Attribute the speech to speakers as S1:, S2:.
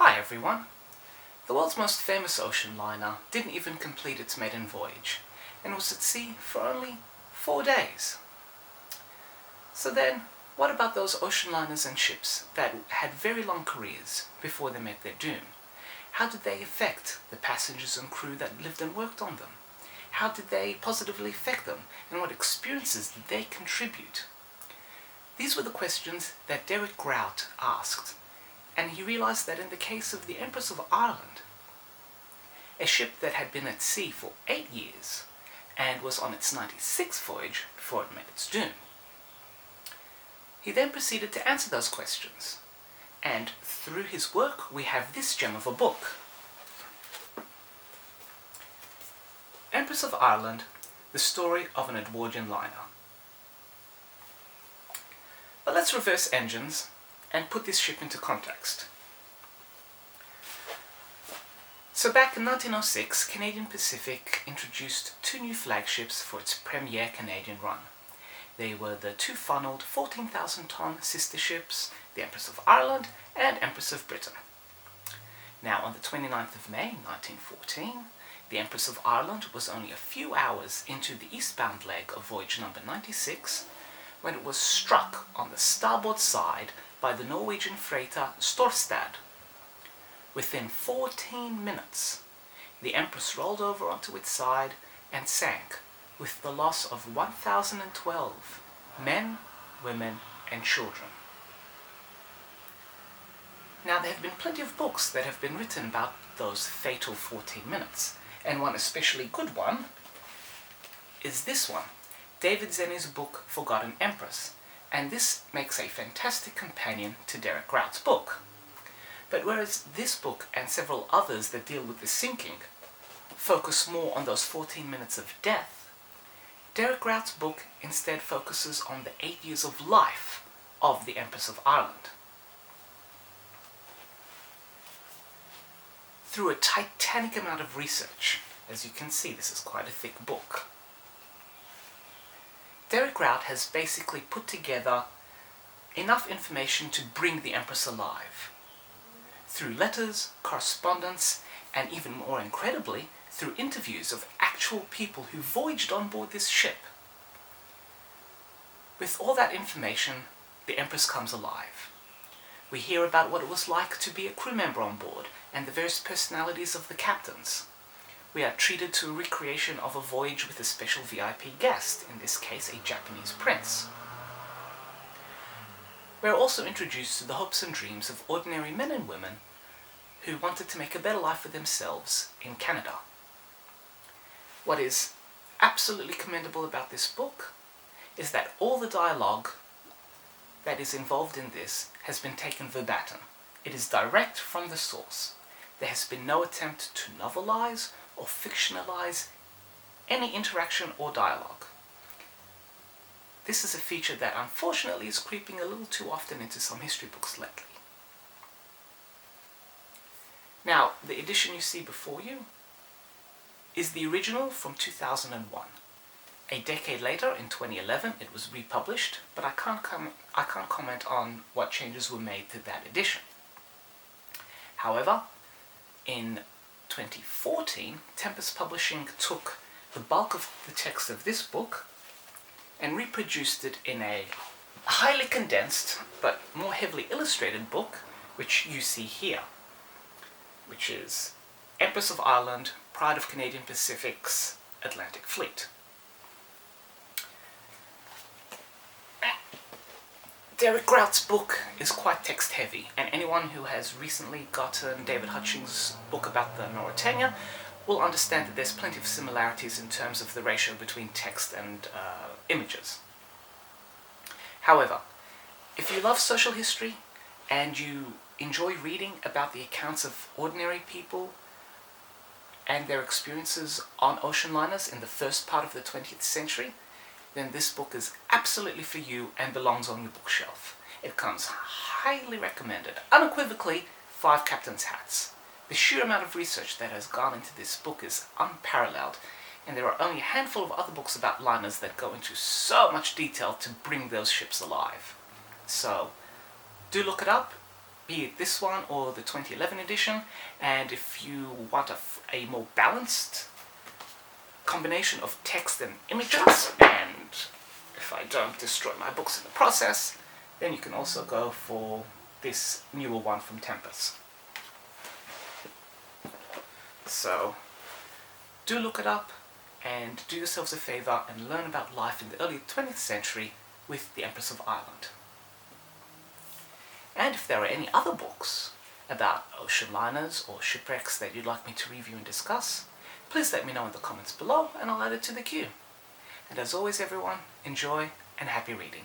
S1: Hi everyone. The world's most famous ocean liner didn't even complete its maiden voyage and was at sea for only 4 days. So then, what about those ocean liners and ships that had very long careers before they met their doom? How did they affect the passengers and crew that lived and worked on them? How did they positively affect them, and what experiences did they contribute? These were the questions that Derek Grout asked, and he realized that in the case of the Empress of Ireland, a ship that had been at sea for 8 years and was on its 96th voyage before it met its doom. He then proceeded to answer those questions, and through his work we have this gem of a book. Empress of Ireland, the story of an Edwardian liner. But let's reverse engines and put this ship into context. So back in 1906, Canadian Pacific introduced 2 new flagships for its premier Canadian run. They were the 2-funneled 14,000-ton sister ships, the Empress of Ireland and Empress of Britain. Now on the 29th of May 1914, the Empress of Ireland was only a few hours into the eastbound leg of voyage number 96 when it was struck on the starboard side by the Norwegian freighter Storstad. Within 14 minutes, the Empress rolled over onto its side and sank, with the loss of 1,012 men, women, and children. Now, there have been plenty of books that have been written about those fatal 14 minutes, and one especially good one is this one, David Zenny's book Forgotten Empress, and this makes a fantastic companion to Derek Grout's book. But whereas this book and several others that deal with the sinking focus more on those 14 minutes of death, Derek Grout's book instead focuses on the 8 years of life of the Empress of Ireland. Through a titanic amount of research, as you can see, this is quite a thick book, Derek Grout has basically put together enough information to bring the Empress alive. Through letters, correspondence, and even more incredibly, through interviews of actual people who voyaged on board this ship. With all that information, the Empress comes alive. We hear about what it was like to be a crew member on board, and the various personalities of the captains. We are treated to a recreation of a voyage with a special VIP guest, in this case a Japanese prince. We are also introduced to the hopes and dreams of ordinary men and women who wanted to make a better life for themselves in Canada. What is absolutely commendable about this book is that all the dialogue that is involved in this has been taken verbatim. It is direct from the source. There has been no attempt to novelize or fictionalize any interaction or dialogue. This is a feature that unfortunately is creeping a little too often into some history books lately. Now, the edition you see before you is the original from 2001. A decade later, in 2011, it was republished, but I can't comment on what changes were made to that edition. However, in 2014, Tempus Publishing took the bulk of the text of this book and reproduced it in a highly condensed but more heavily illustrated book, which you see here, which is Empress of Ireland, Pride of Canadian Pacific's Atlantic Fleet. Derek Grout's book is quite text-heavy, and anyone who has recently gotten David Hutchings' book about the Mauritania will understand that there's plenty of similarities in terms of the ratio between text and images. However, if you love social history and you enjoy reading about the accounts of ordinary people and their experiences on ocean liners in the first part of the 20th century, then this book is absolutely for you and belongs on your bookshelf. It comes highly recommended, unequivocally 5 captain's hats. The sheer amount of research that has gone into this book is unparalleled, and there are only a handful of other books about liners that go into so much detail to bring those ships alive. So, do look it up, be it this one or the 2011 edition. And if you want a more balanced combination of text and images, and if I don't destroy my books in the process, then you can also go for this newer one from Tempus. So do look it up and do yourselves a favour and learn about life in the early 20th century with the Empress of Ireland. And if there are any other books about ocean liners or shipwrecks that you'd like me to review and discuss, please let me know in the comments below and I'll add it to the queue. And as always everyone, enjoy and happy reading.